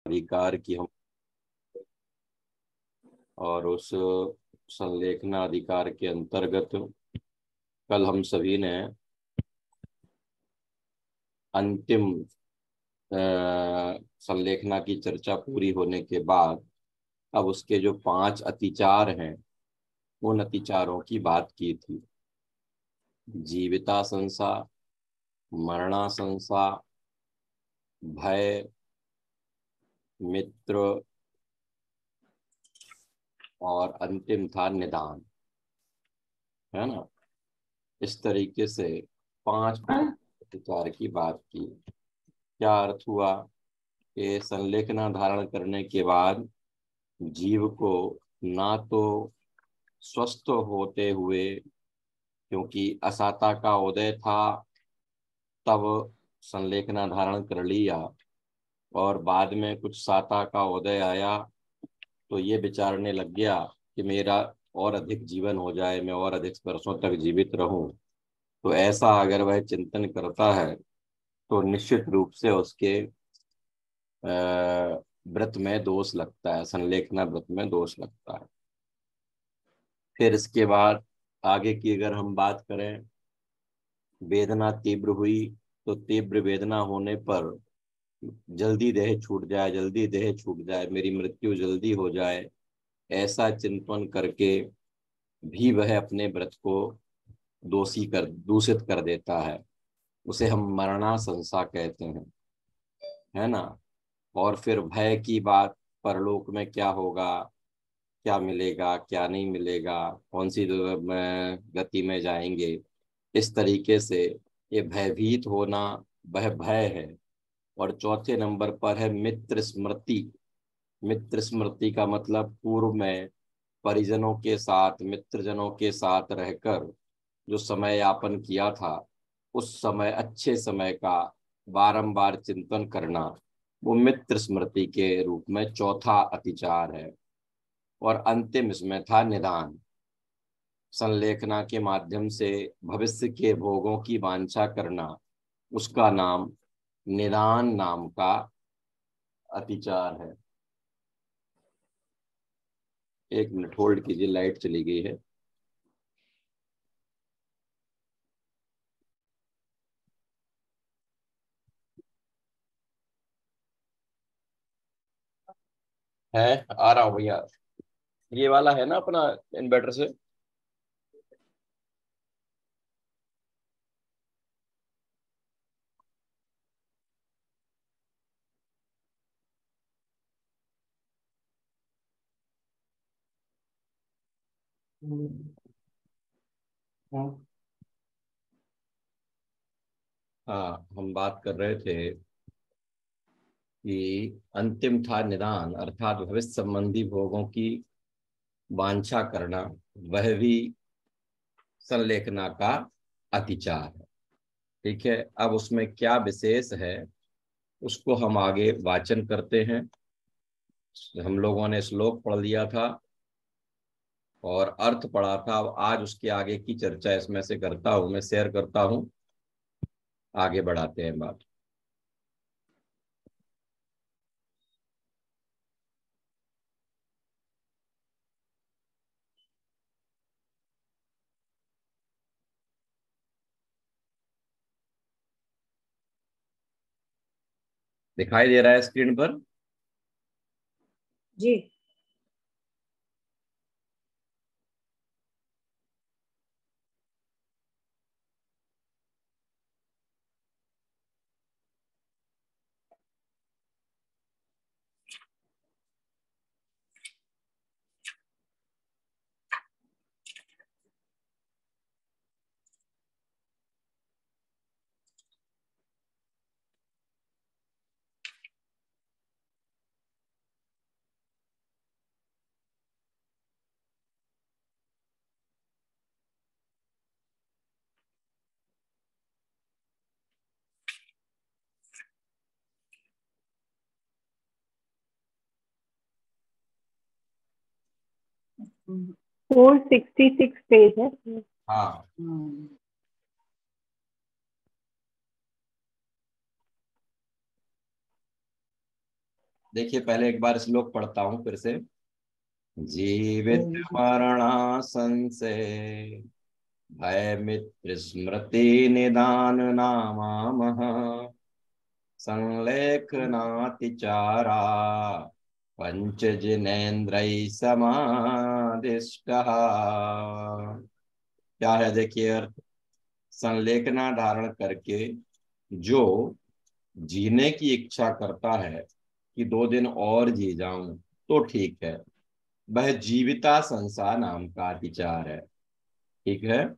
अधिकार की हम और उस संलेखना अधिकार के अंतर्गत कल हम सभी ने अंतिम अ, संलेखना की चर्चा पूरी होने के बाद अब उसके जो 5 अतिचार हैं उन अतिचारों की बात की थी। जीविता संसा, मरणा संसा, भय, मित्र और अंतिम था निदान, है ना। इस तरीके से 5 अतिचार की बात की। क्या अर्थ हुआ कि संलेखना धारण करने के बाद जीव को ना तो स्वस्थ होते हुए, क्योंकि असाता का उदय था तब संलेखना धारण कर लिया, और बाद में कुछ साता का उदय आया तो ये विचारने लग गया कि मेरा और अधिक जीवन हो जाए, मैं और अधिक वर्षों तक जीवित रहूं। तो ऐसा अगर वह चिंतन करता है तो निश्चित रूप से उसके व्रत में दोष लगता है, संलेखना व्रत में दोष लगता है। फिर इसके बाद आगे की अगर हम बात करें, वेदना तीव्र हुई तो तीव्र वेदना होने पर जल्दी देह छूट जाए, जल्दी देह छूट जाए, मेरी मृत्यु जल्दी हो जाए, ऐसा चिंतन करके भी वह अपने व्रत को दोषी कर दूषित कर देता है। उसे हम मरना संसा कहते हैं, है ना। और फिर भय की बात, परलोक में क्या होगा, क्या मिलेगा क्या नहीं मिलेगा, कौन सी गति में जाएंगे, इस तरीके से ये भयभीत होना, वह भय है। और चौथे नंबर पर है मित्र स्मृति। मित्र स्मृति का मतलब पूर्व में परिजनों के साथ, मित्रजनों के साथ रहकर जो समय यापन किया था, उस समय, अच्छे समय का बारंबार चिंतन करना, वो मित्र स्मृति के रूप में चौथा अतिचार है। और अंतिम इसमें था निदान। संलेखना के माध्यम से भविष्य के भोगों की वांछा करना, उसका नाम निदान नाम का अतिचार है। एक मिनट होल्ड कीजिए, लाइट चली गई है। है, आ रहा हूँ भैया। ये वाला है ना अपना इन्वर्टर से। हाँ, हम बात कर रहे थे कि अंतिम था निदान, अर्थात भविष्य संबंधी भोगों की वांछा करना, वह भी संलेखना का अतिचार है। ठीक है, अब उसमें क्या विशेष है उसको हम आगे वाचन करते हैं। हम लोगों ने श्लोक पढ़ लिया था और अर्थ पढ़ा था। अब आज उसके आगे की चर्चा इसमें से करता हूं, मैं शेयर करता हूं, आगे बढ़ाते हैं बात। दिखाई दे रहा है स्क्रीन पर? जी। हम्म। 466 पेज है। हाँ, देखिए पहले एक बार श्लोक पढ़ता हूँ फिर से। जीवित मरणा संशय भय मित्र स्मृति निदान नामामः संलेखनातिचारा पंच जिनेन्द्रिय समादिष्टः। क्या है देखिए अर्थ। संलेखना धारण करके जो जीने की इच्छा करता है कि 2 दिन और जी जाऊं तो ठीक है, वह जीविता संसार नाम का विचार है। ठीक है,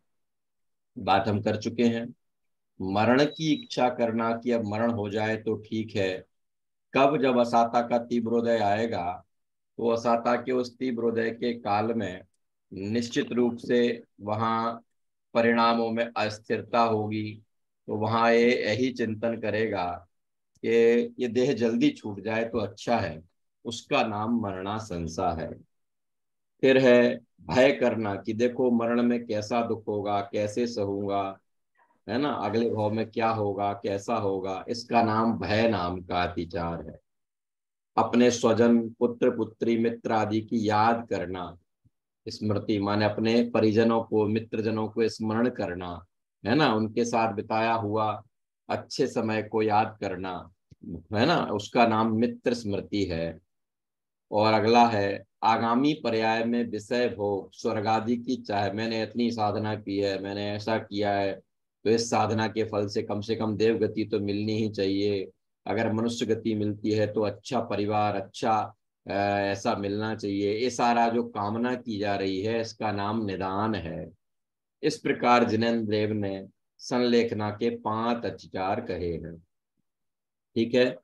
बात हम कर चुके हैं। मरण की इच्छा करना कि अब मरण हो जाए तो ठीक है, कब, जब असाता का तीव्रोदय आएगा, तो असाता के उस तीव्रोदय के काल में निश्चित रूप से वहां परिणामों में अस्थिरता होगी। तो वहां ये यही चिंतन करेगा कि ये देह जल्दी छूट जाए तो अच्छा है। उसका नाम मरणासंसा है। फिर है भय करना कि देखो मरण में कैसा दुख होगा, कैसे सहूंगा, है ना, अगले भाव में क्या होगा, कैसा होगा, इसका नाम भय नाम का अतिचार है। अपने स्वजन पुत्र पुत्री मित्र आदि की याद करना, स्मृति माने अपने परिजनों को मित्रजनों को स्मरण करना, है ना, उनके साथ बिताया हुआ अच्छे समय को याद करना, है ना, उसका नाम मित्र स्मृति है। और अगला है आगामी पर्याय में विषय भोग स्वर्ग आदि की चाह, मैंने इतनी साधना की है, मैंने ऐसा किया है, तो इस साधना के फल से कम देव गति तो मिलनी ही चाहिए। अगर मनुष्य गति मिलती है तो अच्छा परिवार, अच्छा ऐसा मिलना चाहिए। ये सारा जो कामना की जा रही है इसका नाम निदान है। इस प्रकार जिनेन्द्र देव ने संलेखना के 5 अतिचार कहे हैं। ठीक है,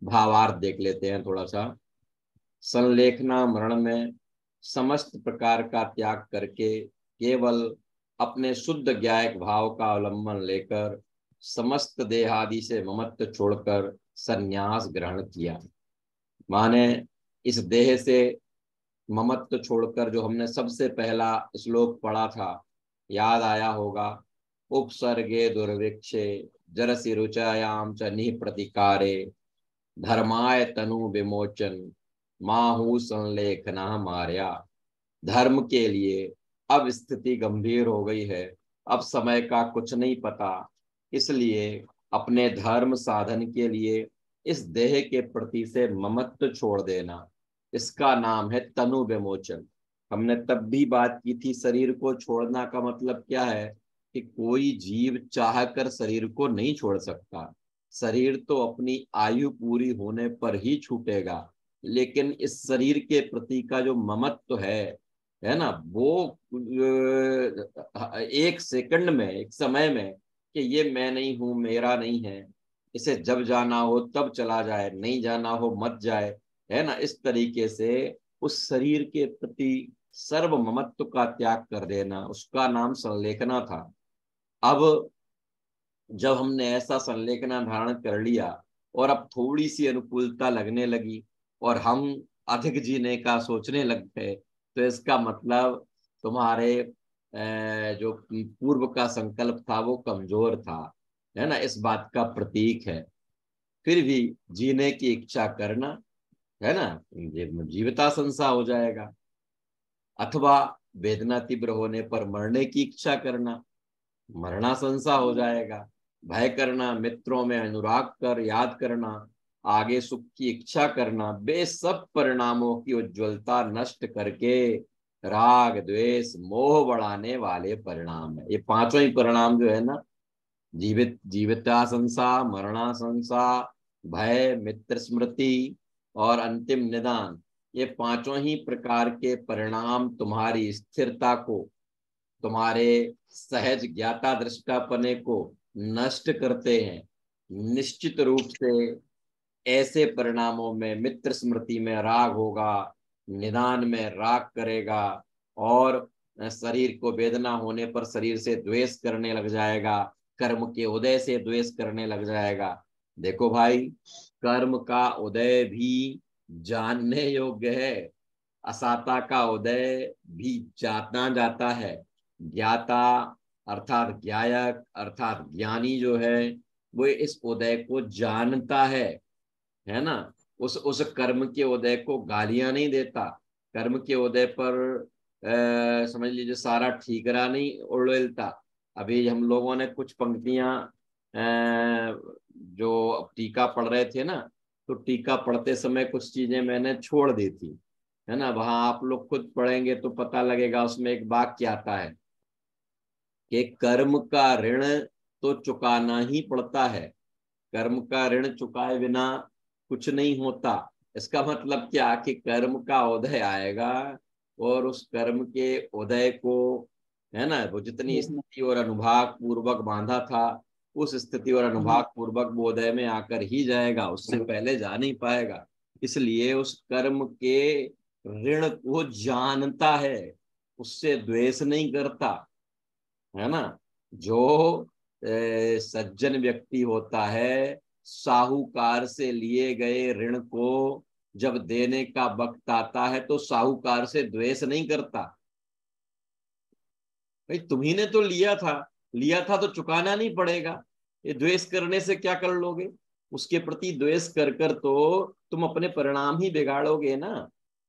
भावार्थ देख लेते हैं थोड़ा सा। संलेखना मरण में समस्त प्रकार का त्याग करके केवल अपने शुद्ध ज्ञायक भाव का अवलंबन लेकर समस्त देहादि से ममत्व छोड़कर संन्यास ग्रहण किया। माने इस देह से ममत्व छोड़कर, जो हमने सबसे पहला श्लोक पढ़ा था, याद आया होगा, उपसर्गे दुर्भिक्षे जरसि रुचायाम च निः प्रतिकारे धर्माय तनु विमोचन माहू संलेखना मार्या। धर्म के लिए अब स्थिति गंभीर हो गई है, अब समय का कुछ नहीं पता, इसलिए अपने धर्म साधन के लिए इस देह के प्रति से ममत्व छोड़ देना, इसका नाम है तनु विमोचन। हमने तब भी बात की थी, शरीर को छोड़ना का मतलब क्या है, कि कोई जीव चाहकर शरीर को नहीं छोड़ सकता। शरीर तो अपनी आयु पूरी होने पर ही छूटेगा, लेकिन इस शरीर के प्रति का जो ममत्व है ना, वो एक सेकंड में, एक समय में, कि ये मैं नहीं हूं, मेरा नहीं है, इसे जब जाना हो तब चला जाए, नहीं जाना हो मत जाए, है ना, इस तरीके से उस शरीर के प्रति सर्व ममत्व का त्याग कर देना, उसका नाम संलेखना था। अब जब हमने ऐसा संलेखना धारण कर लिया और अब थोड़ी सी अनुकूलता लगने लगी और हम अधिक जीने का सोचने लग गए, तो इसका मतलब तुम्हारे जो पूर्व का संकल्प था वो कमजोर था, है ना, इस बात का प्रतीक है। फिर भी जीने की इच्छा करना, है ना, जीविता संसा हो जाएगा। अथवा वेदना तीव्र होने पर मरने की इच्छा करना, मरणासंसा हो जाएगा। भय करना, मित्रों में अनुराग कर याद करना, आगे सुख की इच्छा करना, वे सब परिणामों की उज्ज्वलता नष्ट करके राग द्वेष मोह बढ़ाने वाले परिणाम है। ये पांचों ही परिणाम जो है ना, जीविताशंसा, मरणाशंसा, भय, मित्र स्मृति और अंतिम निदान, ये पांचों ही प्रकार के परिणाम तुम्हारी स्थिरता को, तुम्हारे सहज ज्ञाता दृष्टापने को नष्ट करते हैं। निश्चित रूप से ऐसे परिणामों में मित्र स्मृति में राग होगा, निदान में राग करेगा, और शरीर को वेदना होने पर शरीर से द्वेष करने लग जाएगा, कर्म के उदय से द्वेष करने लग जाएगा। देखो भाई, कर्म का उदय भी जानने योग्य है, असाता का उदय भी जाना जाता है। ज्ञाता अर्थात ज्ञायक अर्थात ज्ञानी जो है, वो इस उदय को जानता है ना, उस कर्म के उदय को गालियां नहीं देता, कर्म के उदय पर समझ लीजिए सारा ठीकरा नहीं उड़ेलता। अभी हम लोगों ने कुछ पंक्तियां जो टीका पढ़ रहे थे ना, तो टीका पढ़ते समय कुछ चीजें मैंने छोड़ दी थी, है ना। वहां आप लोग खुद पढ़ेंगे तो पता लगेगा, उसमें एक वाक्य आता है कि कर्म का ऋण तो चुकाना ही पड़ता है, कर्म का ऋण चुकाए बिना कुछ नहीं होता। इसका मतलब क्या कि कर्म का उदय आएगा और उस कर्म के उदय को, है ना, वो जितनी स्थिति और अनुभाग पूर्वक बांधा था, उस स्थिति और अनुभाग पूर्वक वो उदय में आकर ही जाएगा, उससे पहले जा नहीं पाएगा। इसलिए उस कर्म के ऋण को जानता है, उससे द्वेष नहीं करता, है ना। जो सज्जन व्यक्ति होता है, साहूकार से लिए गए ऋण को जब देने का वक्त आता है तो साहूकार से द्वेष नहीं करता। भाई तुम्ही ने तो लिया था तो चुकाना नहीं पड़ेगा, ये द्वेष करने से क्या कर लोगे? उसके प्रति द्वेष कर कर तो तुम अपने परिणाम ही बिगाड़ोगे ना।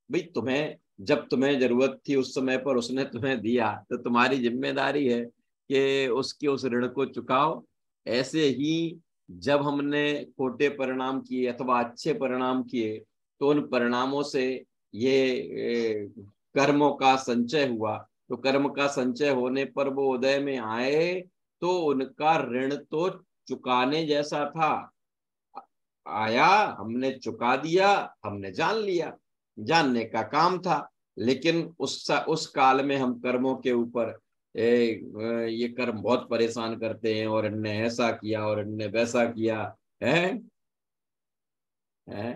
भाई तुम्हें, जब तुम्हें जरूरत थी उस समय पर उसने तुम्हें दिया, तो तुम्हारी जिम्मेदारी है कि उसके उस ऋण को चुकाओ। ऐसे ही जब हमने खोटे परिणाम किए अथवा अच्छे परिणाम किए, तो उन परिणामों से ये कर्मों का संचय हुआ, तो कर्म का संचय होने पर वो उदय में आए, तो उनका ऋण तो चुकाने जैसा था। आया, हमने चुका दिया, हमने जान लिया, जानने का काम था। लेकिन उस काल में हम कर्मों के ऊपर ये कर्म बहुत परेशान करते हैं, और इनने ऐसा किया और इनने वैसा किया है, है?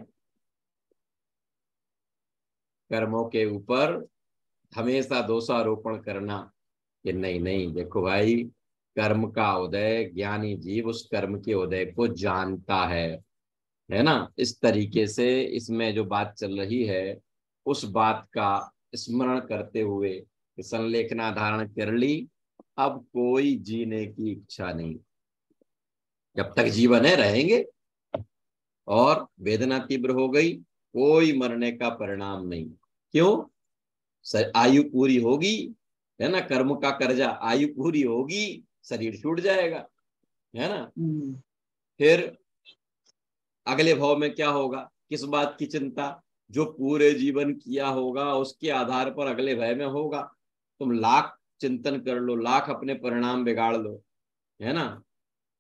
कर्मों के ऊपर हमेशा दोषारोपण करना कि नहीं नहीं, देखो भाई, कर्म का उदय, ज्ञानी जीव उस कर्म के उदय को जानता है ना। इस तरीके से इसमें जो बात चल रही है, उस बात का स्मरण करते हुए संलेखना धारण कर ली। अब कोई जीने की इच्छा नहीं, जब तक जीवन है रहेंगे, और वेदना तीव्र हो गई, कोई मरने का परिणाम नहीं। क्यों? आयु पूरी होगी, है ना, कर्म का कर्जा, आयु पूरी होगी, शरीर छूट जाएगा, है ना। फिर अगले भाव में क्या होगा, किस बात की चिंता? जो पूरे जीवन किया होगा उसके आधार पर अगले भय में होगा। तुम लाख चिंतन कर लो, लाख अपने परिणाम बिगाड़ लो, है ना,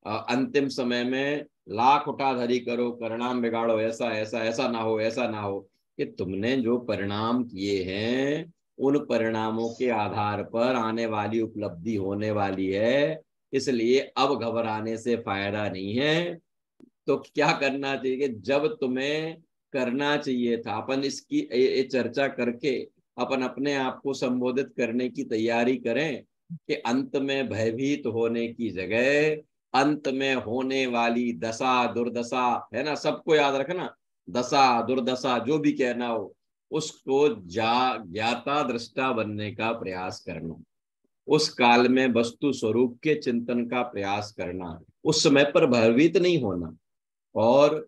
अंतिम समय में लाख उठाधरी करो, परिणाम बिगाड़ो, ऐसा ऐसा ऐसा ना हो, ऐसा ना हो, कि तुमने जो परिणाम किए हैं उन परिणामों के आधार पर आने वाली उपलब्धि होने वाली है। इसलिए अब घबराने से फायदा नहीं है। तो क्या करना चाहिए कि जब तुम्हें करना चाहिए था, अपन इसकी ये चर्चा करके अपन अपने आप को संबोधित करने की तैयारी करें कि अंत में भयभीत होने की जगह अंत में होने वाली दशा दुर्दशा, है ना, सबको याद रखना, दशा दुर्दशा जो भी कहना हो, उसको ज्ञाता दृष्टा बनने का प्रयास करना, उस काल में वस्तु स्वरूप के चिंतन का प्रयास करना, उस समय पर भयभीत नहीं होना। और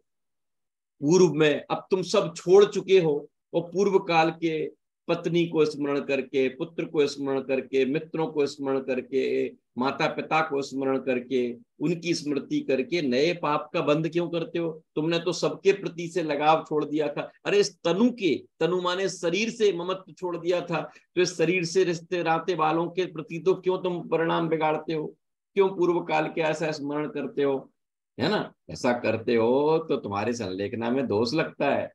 पूर्व में अब तुम सब छोड़ चुके हो, और पूर्व काल के पत्नी को स्मरण करके, पुत्र को स्मरण करके, मित्रों को स्मरण करके, माता पिता को स्मरण करके, उनकी स्मृति करके नए पाप का बंध क्यों करते हो? तुमने तो सबके प्रति से लगाव छोड़ दिया था। अरे इस तनु माने शरीर से ममत्व छोड़ दिया था, तो इस शरीर से रिश्ते नाते वालों के प्रति तो क्यों तुम परिणाम बिगाड़ते हो? क्यों पूर्व काल के ऐसा स्मरण करते हो? है ना, ऐसा करते हो तो तुम्हारे संलेखना में दोष लगता है,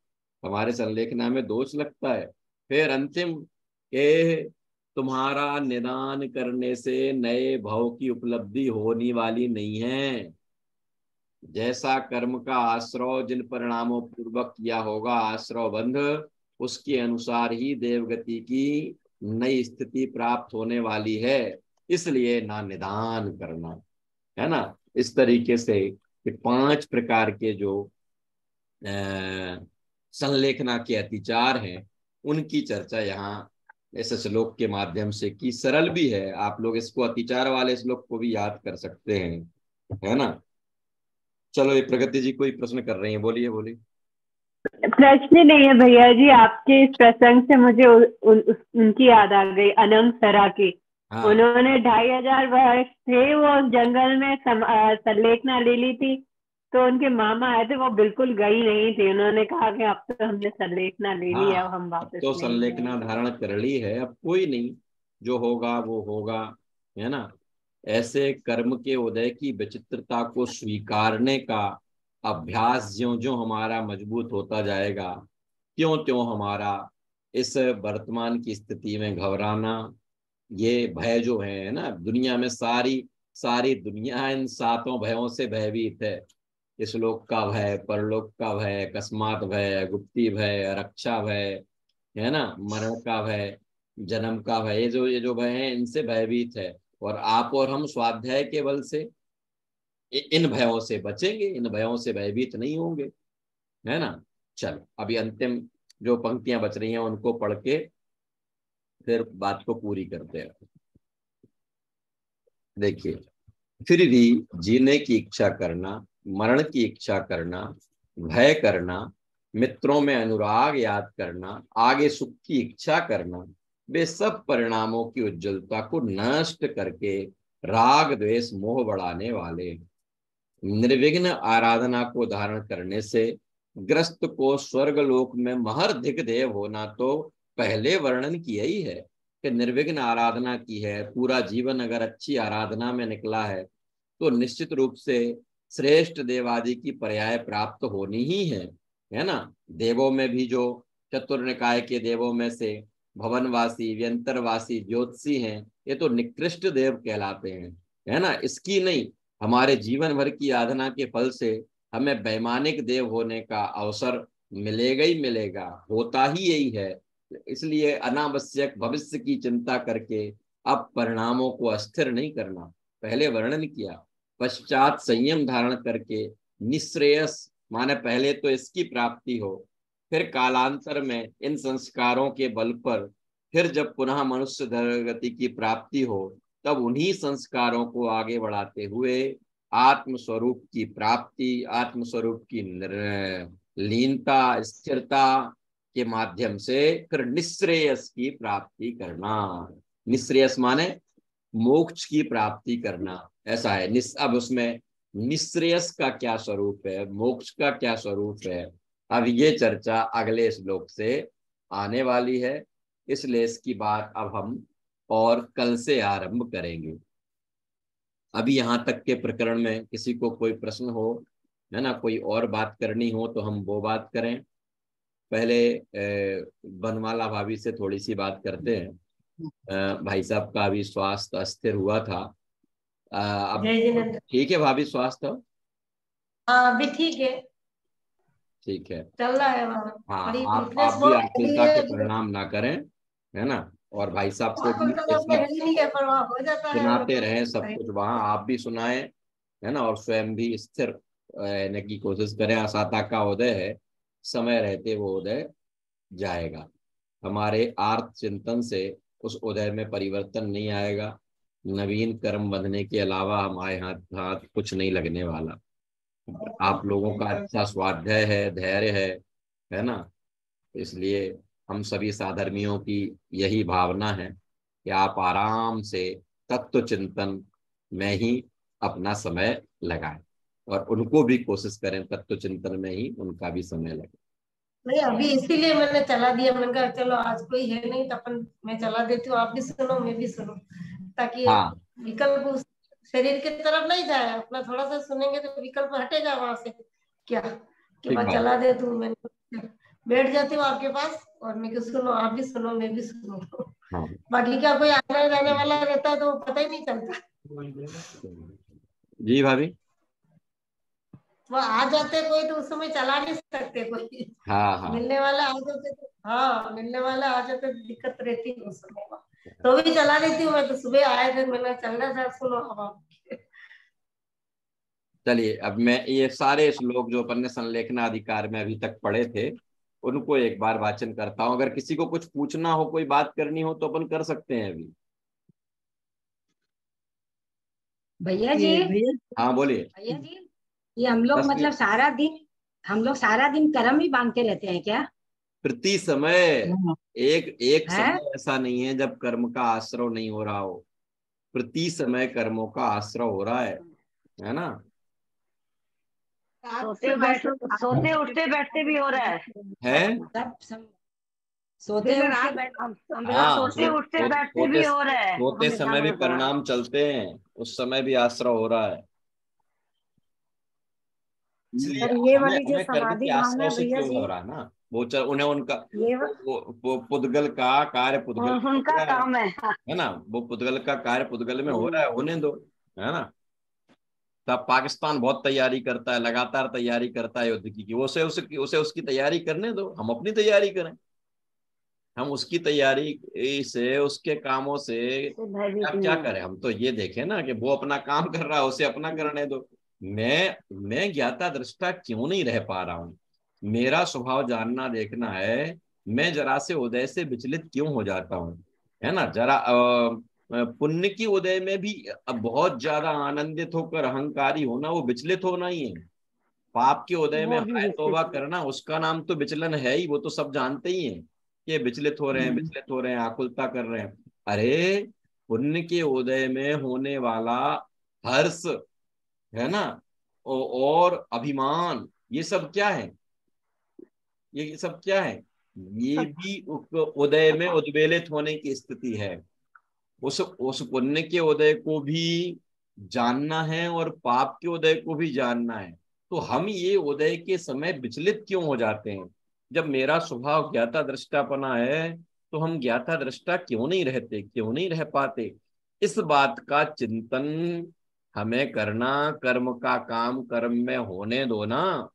तुम्हारे संलेखना में दोष लगता है। फिर अंतिम के तुम्हारा निदान करने से नए भाव की उपलब्धि होने वाली नहीं है। जैसा कर्म का आश्रय जिन परिणामों पूर्वक किया होगा आश्रय बंध, उसके अनुसार ही देवगति की नई स्थिति प्राप्त होने वाली है। इसलिए ना निदान करना, है ना। इस तरीके से कि 5 प्रकार के जो संलेखना के अतिचार हैं, उनकी चर्चा यहाँ इस श्लोक के माध्यम से की। सरल भी है, आप लोग इसको अतिचार वाले श्लोक को भी याद कर सकते हैं, है ना। चलो, ये प्रगति जी कोई प्रश्न कर रही हैं, बोलिए बोलिए। प्रश्न नहीं है भैया जी, आपके इस प्रसंग से मुझे उनकी याद आ गई, अनंग सरा की। हाँ उन्होंने 2500 वर्ष थे वो उस जंगल में संलेखना ले ली थी। तो उनके मामा आए थे, वो बिल्कुल गई नहीं थी। उन्होंने कहा कि अब तो हमने संलेखना ले ली है, अब हाँ, हम अब वापस तो नहीं संलेखना जाएंगे। धारण कर ली है, अब कोई नहीं, जो होगा वो होगा, है ना। ऐसे कर्म के उदय की विचित्रता को स्वीकारने का अभ्यास ज्यो ज्यो हमारा मजबूत होता जाएगा, त्यों त्यों हमारा इस वर्तमान की स्थिति में घबराना, ये भय जो है ना, दुनिया में सारी सारी दुनिया इन सातों भयों से भयभीत है। इस लोक का भय, परलोक का भय, अकस्मात भय, गुप्ती भय, रक्षा भय, है ना, मरण का भय, जन्म का भय, ये जो भय है इनसे भयभीत है। और आप और हम स्वाध्याय के बल से इन भयों से बचेंगे, इन भयों से भयभीत नहीं होंगे, है ना। चलो अभी अंतिम जो पंक्तियां बच रही हैं उनको पढ़ के फिर बात को पूरी करते हैं। देखिए, फिर भी जीने की इच्छा करना, मरण की इच्छा करना, भय करना, मित्रों में अनुराग याद करना, आगे सुख की इच्छा करना, वे सब परिणामों की उज्जवलता को नष्ट करके राग द्वेष मोह बढ़ाने वाले। निर्विघ्न आराधना को धारण करने से ग्रस्त को स्वर्ग लोक में महर्धिक देव होना तो पहले वर्णन किया ही है कि निर्विघ्न आराधना की है, पूरा जीवन अगर अच्छी आराधना में निकला है तो निश्चित रूप से श्रेष्ठ देवादि की पर्याय प्राप्त होनी ही है ना। देवों में भी जो चतुर्निकाय के देवों में से भवनवासी, व्यंतरवासी, ज्योतिषी हैं, ये तो निकृष्ट देव कहलाते हैं, है ना। इसकी नहीं, हमारे जीवन भर की आराधना के फल से हमें वैमानिक देव होने का अवसर मिलेगा ही मिलेगा, होता ही यही है। इसलिए अनावश्यक भविष्य की चिंता करके अब परिणामों को अस्थिर नहीं करना, पहले वर्णन किया। पश्चात संयम धारण करके निश्रेयस, माने पहले तो इसकी प्राप्ति हो, फिर कालांतर में इन संस्कारों के बल पर फिर जब पुनः मनुष्य गति की प्राप्ति हो, तब उन्हीं संस्कारों को आगे बढ़ाते हुए आत्मस्वरूप की प्राप्ति, आत्मस्वरूप की लीनता, स्थिरता के माध्यम से फिर निश्रेयस की प्राप्ति करना। निश्रेयस माने मोक्ष की प्राप्ति करना, ऐसा है। अब उसमें निश्रेयस का क्या स्वरूप है, मोक्ष का क्या स्वरूप है, अब ये चर्चा अगले श्लोक से आने वाली है। इसलिए इसकी बात अब हम और कल से आरंभ करेंगे। अभी यहाँ तक के प्रकरण में किसी को कोई प्रश्न हो, है ना, कोई और बात करनी हो तो हम वो बात करें। पहले बनवाला भाभी से थोड़ी सी बात करते हैं। भाई साहब का अभी स्वास्थ्य अस्थिर हुआ था, अब जय जिनेन्द्र। ठीक है भाभी स्वास्थ्य? हाँ अभी ठीक है, ठीक है। चल रहा है वहाँ। हाँ, थोड़ी आप वीकनेस भी बहुत लगी आकुलता है के अभी। परिणाम ना करें, है ना। और भाई साहब को भी तो ये है सब ही नहीं है, पर वहाँ हो जाता है वो सुनाते तो। रहें, सब कुछ वहाँ आप भी सुनाएं, है ना। और स्वयं भी स्थिर रहने की कोशिश करें। असाता का उदय है, समय रहते वो उदय जाएगा। हमारे आर्थ चिंतन से उस उदय में परिवर्तन नहीं आएगा। नवीन कर्म बंधने के अलावा हमारे हाथ हाथ कुछ नहीं लगने वाला। आप लोगों का अच्छा स्वाध्याय है, धैर्य है ना। इसलिए हम सभी साधर्मियों की यही भावना है कि आप आराम से तत्व चिंतन में ही अपना समय लगाएं, और उनको भी कोशिश करें तत्व चिंतन में ही उनका भी समय लगे। नहीं अभी इसीलिए मैंने चला दिया, मैंने कहा चलो आज कोई है नहीं तो अपन मैं चला देती हूँ, आप भी सुनो मैं भी सुनो, ताकि हाँ विकल्प उस शरीर की तरफ नहीं जाए। अपना थोड़ा सा सुनेंगे तो विकल्प हटेगा वहां से, क्या कि ठीक बस बात। चला दे तू, मैं बैठ जाती हूँ आपके पास और मैं सुनो, आप भी सुनो मैं भी सुनो। हाँ बाकी क्या कोई आने जाने वाला रहता है तो पता ही नहीं चलता। जी भाभी। वो आ जाते कोई तो उस समय चला नहीं सकते कोई। हाँ हाँ मिलने वाला आ जाते तो, हाँ मिलने वाला आ जाते तो दिक्कत रहती है उस समय में। तो भी चला लेती हूँ मैं, तो सुबह आए थे मैंने चल रहा था, सुनो अब आप। चलिए, अब मैं ये सारे श्लोक जो अपन ने संलेखना अधिकार में अभी तक पढ़े थे उनको एक बार वाचन करता हूँ। अगर किसी को कुछ पूछना हो, कोई बात करनी हो तो अपन कर सकते हैं अभी। भैया जी, हाँ बोलिए। भैया जी, ये हम लोग दस मतलब मिनट सारा दिन हम लोग सारा दिन कर्म ही बांधते रहते हैं क्या? प्रति समय, एक एक है? समय ऐसा नहीं है जब कर्म का आश्रव नहीं हो रहा हो। प्रति समय कर्मों का आश्रव हो रहा है ना। सोते उठते बैठते भी हो रहा है। सोते हाँ, सोते उठते बैठते सोते भी हो रहा है। सोते समय भी परिणाम चलते हैं, उस समय भी आश्रव हो रहा है। इसलिए पर ये हमें वाली जो हमें कर्म समाधि के भावना आश्रव है से भैया क्यों जी, हो रहा है ना। वो उन्हें उनका ये वो पुद्गल का कार्य पुद्गल में हो उनका रहा काम है ना। वो पुद्गल का कार्य पुद्गल में हो रहा है, होने दो, है ना। तब पाकिस्तान बहुत तैयारी करता है, लगातार तैयारी करता है युद्ध की, उसे उसकी तैयारी करने दो, हम अपनी तैयारी करें। हम उसकी तैयारी से, उसके कामों से क्या क्या करें। हम तो ये देखें ना कि वो अपना काम कर रहा है, उसे अपना करने दो। मैं ज्ञाता दृष्टा क्यों नहीं रह पा रहा हूँ। मेरा स्वभाव जानना देखना है। मैं जरा से उदय से विचलित क्यों हो जाता हूँ, है ना। जरा पुण्य की उदय में भी अब बहुत ज्यादा आनंदित होकर अहंकारी होना, वो विचलित होना ही है। पाप के उदय में हाय तौबा करना, उसका नाम तो विचलन है ही। वो तो सब जानते ही हैं कि विचलित हो रहे हैं, विचलित हो रहे हैं, आकुलता कर रहे हैं। अरे पुण्य के उदय में होने वाला हर्ष, है ना, और अभिमान, ये सब क्या है, ये सब क्या है। ये भी उदय में उद्वेलित होने की स्थिति है। उस पुण्य के उदय को भी जानना है और पाप के उदय को भी जानना है। तो हम ये उदय के समय विचलित क्यों हो जाते हैं। जब मेरा स्वभाव ज्ञाता दृष्टापना है, तो हम ज्ञाता दृष्टा क्यों नहीं रहते, क्यों नहीं रह पाते। इस बात का चिंतन हमें करना। कर्म का काम कर्म में होने दो ना।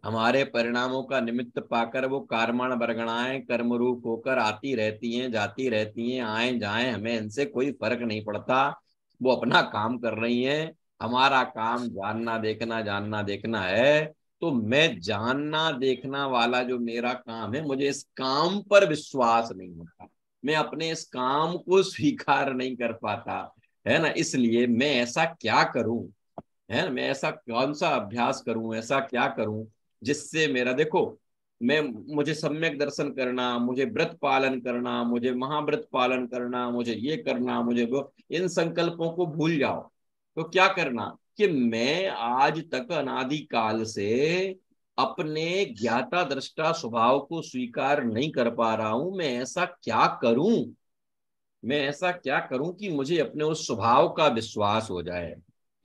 हमारे परिणामों का निमित्त पाकर वो कार्मण वर्गणाएं कर्म रूप होकर आती रहती हैं, जाती रहती हैं, आए जाएं, हमें इनसे कोई फर्क नहीं पड़ता। वो अपना काम कर रही हैं। हमारा काम जानना देखना, जानना देखना है। तो मैं जानना देखना वाला जो मेरा काम है, मुझे इस काम पर विश्वास नहीं होता। मैं अपने इस काम को स्वीकार नहीं कर पाता, है ना। इसलिए मैं ऐसा क्या करूं, है ना, मैं ऐसा कौन सा अभ्यास करूं, ऐसा क्या करूं जिससे मेरा, देखो, मैं मुझे सम्यक दर्शन करना, मुझे व्रत पालन करना, मुझे महाव्रत पालन करना, मुझे ये करना, मुझे वो, इन संकल्पों को भूल जाओ। तो क्या करना कि मैं आज तक अनादि काल से अपने ज्ञाता दृष्टा स्वभाव को स्वीकार नहीं कर पा रहा हूं। मैं ऐसा क्या करूं, मैं ऐसा क्या करूं कि मुझे अपने उस स्वभाव का विश्वास हो जाए।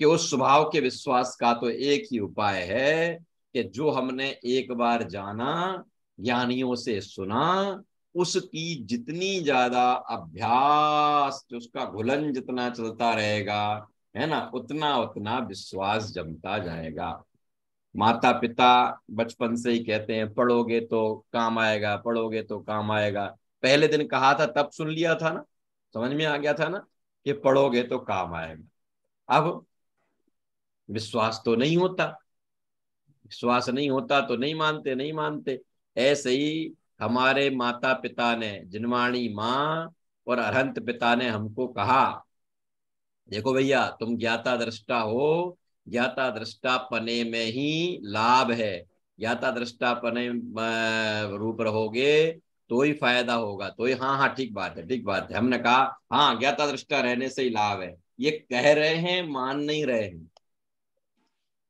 कि उस स्वभाव के विश्वास का तो एक ही उपाय है कि जो हमने एक बार जाना, ज्ञानियों से सुना, उसकी जितनी ज्यादा अभ्यास, उसका घुलन जितना चलता रहेगा, है ना, उतना उतना विश्वास जमता जाएगा। माता पिता बचपन से ही कहते हैं पढ़ोगे तो काम आएगा, पढ़ोगे तो काम आएगा। पहले दिन कहा था तब सुन लिया था ना, समझ में आ गया था ना कि पढ़ोगे तो काम आएगा। अब विश्वास तो नहीं होता, विश्वास नहीं होता तो नहीं मानते, नहीं मानते। ऐसे ही हमारे माता पिता ने, जिनवाणी माँ और अरहंत पिता ने हमको कहा, देखो भैया तुम ज्ञाता दृष्टा हो, ज्ञाता दृष्टा पने में ही लाभ है। ज्ञाता दृष्टा पने रूप रहोगे तो ही फायदा होगा, तो ही। हाँ हाँ ठीक बात है, ठीक बात है। हमने कहा हाँ ज्ञाता दृष्टा रहने से ही लाभ है। ये कह रहे हैं, मान नहीं रहे हैं,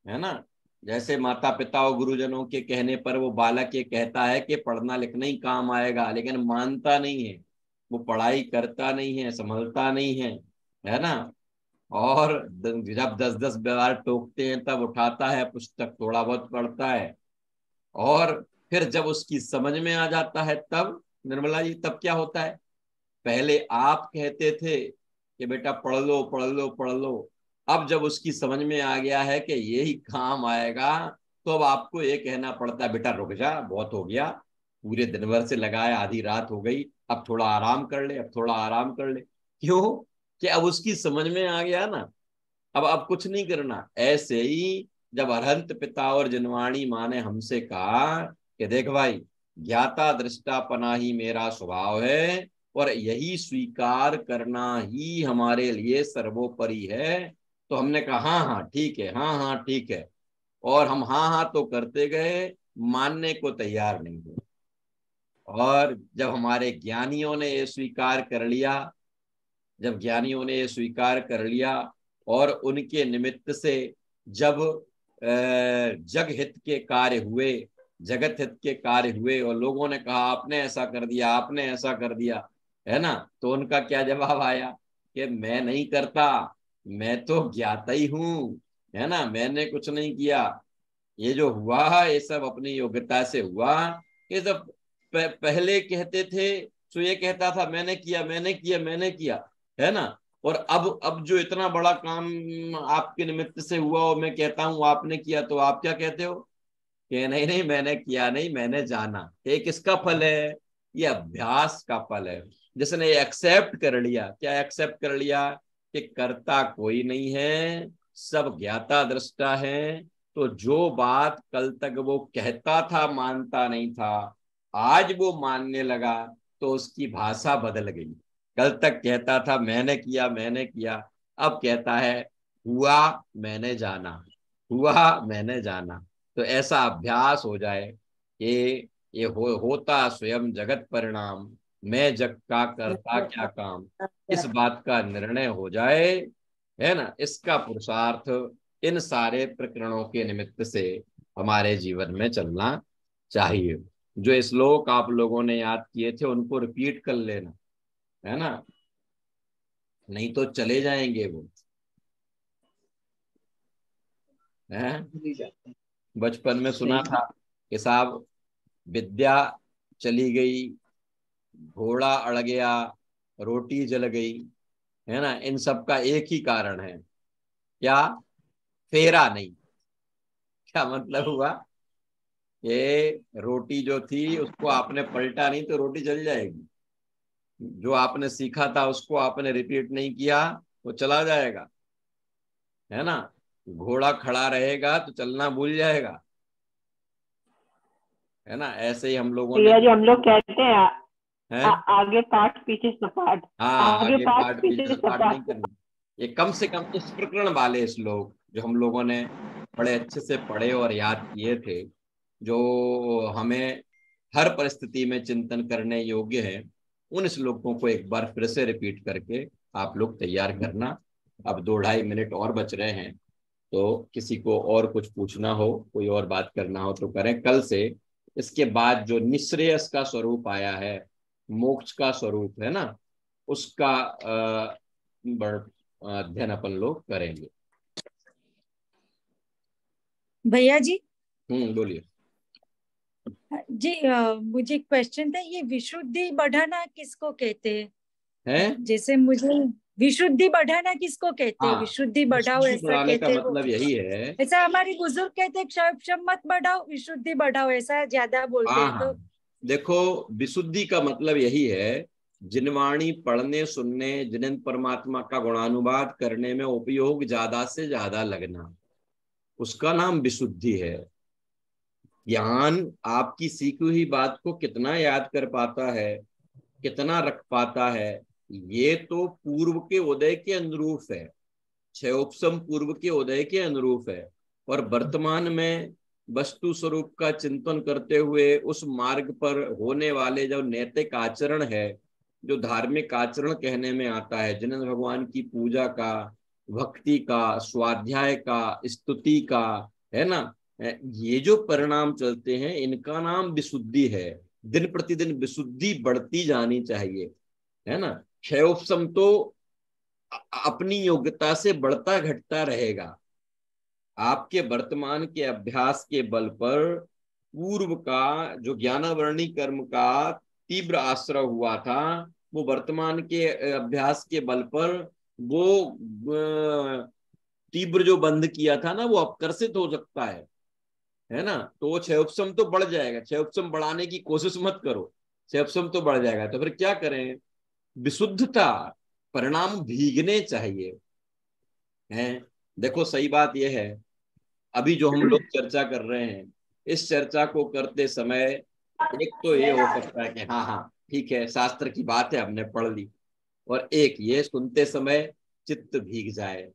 है ना। जैसे माता पिता और गुरुजनों के कहने पर वो बालक ये कहता है कि पढ़ना लिखना ही काम आएगा, लेकिन मानता नहीं है। वो पढ़ाई करता नहीं है, संभलता नहीं है ना। और जब 10-10 बार टोकते हैं तब उठाता है पुस्तक, थोड़ा बहुत पढ़ता है। और फिर जब उसकी समझ में आ जाता है तब, निर्मला जी, तब क्या होता है। पहले आप कहते थे कि बेटा पढ़ लो पढ़ लो पढ़ लो, अब जब उसकी समझ में आ गया है कि यही काम आएगा, तो अब आपको ये कहना पड़ता है बेटा रुक जा, बहुत हो गया, पूरे दिन भर से लगाए, आधी रात हो गई, अब थोड़ा आराम कर ले, अब थोड़ा आराम कर ले। क्यों कि अब उसकी समझ में आ गया ना। अब कुछ नहीं करना। ऐसे ही जब अरहंत पिता और जिनवाणी माँ ने हमसे कहा कि देख भाई, ज्ञाता दृष्टापना ही मेरा स्वभाव है और यही स्वीकार करना ही हमारे लिए सर्वोपरि है, तो हमने कहा हाँ हाँ ठीक है, हाँ हाँ ठीक है। और हम हाँ हाँ तो करते गए, मानने को तैयार नहीं हुए। और जब हमारे ज्ञानियों ने ये स्वीकार कर लिया, जब ज्ञानियों ने ये स्वीकार कर लिया और उनके निमित्त से जब जग हित के कार्य हुए, जगत हित के कार्य हुए और लोगों ने कहा आपने ऐसा कर दिया, आपने ऐसा कर दिया, है ना, तो उनका क्या जवाब आया कि मैं नहीं करता, मैं तो ज्ञाता ही हूं, है ना, मैंने कुछ नहीं किया, ये जो हुआ है ये सब अपनी योग्यता से हुआ। ये सब पहले कहते थे तो ये कहता था मैंने किया मैंने किया मैंने किया, है ना, और अब जो इतना बड़ा काम आपके निमित्त से हुआ और मैं कहता हूं आपने किया, तो आप क्या कहते हो कि नहीं नहीं मैंने किया नहीं, मैंने जाना। ये किसका फल है? ये अभ्यास का फल है। जिसने एक्सेप्ट कर लिया, क्या एक्सेप्ट कर लिया कि कर्ता कोई नहीं है, सब ज्ञाता दृष्टा है, तो जो बात कल तक वो कहता था मानता नहीं था, आज वो मानने लगा, तो उसकी भाषा बदल गई। कल तक कहता था मैंने किया, अब कहता है हुआ मैंने जाना, हुआ मैंने जाना। तो ऐसा अभ्यास हो जाए कि ये होता स्वयं जगत परिणाम, मैं जग का करता क्या काम, इस बात का निर्णय हो जाए, है ना, इसका पुरुषार्थ इन सारे प्रकरणों के निमित्त से हमारे जीवन में चलना चाहिए। जो श्लोक आप लोगों ने याद किए थे उनको रिपीट कर लेना, है ना, नहीं तो चले जाएंगे वो, है। बचपन में सुना था कि साहब विद्या चली गई, घोड़ा अड़ गया, रोटी जल गई, है ना, इन सब का एक ही कारण है, क्या? फेरा नहीं। क्या मतलब हुआ? ये रोटी जो थी उसको आपने पलटा नहीं तो रोटी जल जाएगी, जो आपने सीखा था उसको आपने रिपीट नहीं किया वो चला जाएगा, है ना, घोड़ा खड़ा रहेगा तो चलना भूल जाएगा, है ना। ऐसे ही हम लोगों ने भैया जी हम लोग कहते हैं है, आगे पाठ पीछे सपाट, हाँ आगे आगे पाठ पाठ पीछे पीछे पाठ नहीं सपाट। करना। ये कम से कम इस प्रकरण वाले श्लोक जो हम लोगों ने बड़े अच्छे से पढ़े और याद किए थे, जो हमें हर परिस्थिति में चिंतन करने योग्य है, उन श्लोकों को एक बार फिर से रिपीट करके आप लोग तैयार करना। अब 2-2.5 मिनट और बच रहे हैं, तो किसी को और कुछ पूछना हो, कोई और बात करना हो तो करें। कल से इसके बाद जो निश्रेयस का स्वरूप आया है, मोक्ष का स्वरूप है ना, उसका अध्ययन अपन लोग करेंगे। भैया जी। बोलिए। जी मुझे क्वेश्चन था, ये विशुद्धि बढ़ाना किसको कहते हैं? जैसे मुझे विशुद्धि बढ़ाना किसको कहते हैं? हाँ, विशुद्धि बढ़ाओ विशुद्धि ऐसा बढ़ाने का कहते हैं वो। मतलब यही है। ऐसा हमारी बुजुर्ग कहते हैं क्षम मत बढ़ाओ, विशुद्धि बढ़ाओ, ऐसा ज्यादा बोलते हैं। तो देखो, विशुद्धि का मतलब यही है, जिनवाणी पढ़ने सुनने, जिन परमात्मा का गुणानुवाद करने में उपयोग ज्यादा से ज्यादा लगना, उसका नाम विशुद्धि है। ज्ञान आपकी सीखी हुई बात को कितना याद कर पाता है, कितना रख पाता है, ये तो पूर्व के उदय के अनुरूप है, क्षयोपम पूर्व के उदय के अनुरूप है। और वर्तमान में वस्तु स्वरूप का चिंतन करते हुए उस मार्ग पर होने वाले जो नैतिक आचरण है, जो धार्मिक आचरण कहने में आता है, जिन्हें भगवान की पूजा का, भक्ति का, स्वाध्याय का, स्तुति का, है ना, ये जो परिणाम चलते हैं इनका नाम विशुद्धि है। दिन प्रतिदिन विशुद्धि बढ़ती जानी चाहिए, है ना। क्षयोपम तो अपनी योग्यता से बढ़ता घटता रहेगा। आपके वर्तमान के अभ्यास के बल पर पूर्व का जो ज्ञानावरणी कर्म का तीव्र आश्रय हुआ था, वो वर्तमान के अभ्यास के बल पर वो तीव्र जो बंध किया था ना, वो अपकर्षित हो सकता है ना। तो वो क्षयोपम तो बढ़ जाएगा, क्षयोपम बढ़ाने की कोशिश मत करो, क्षयोपम तो बढ़ जाएगा। तो फिर क्या करें? विशुद्धता, परिणाम भीगने चाहिए, हैं। देखो सही बात यह है, अभी जो हम लोग चर्चा कर रहे हैं, इस चर्चा को करते समय एक तो ये हो सकता है कि हाँ हाँ ठीक है शास्त्र की बात है हमने पढ़ ली, और एक ये सुनते समय चित्त भीग जाए,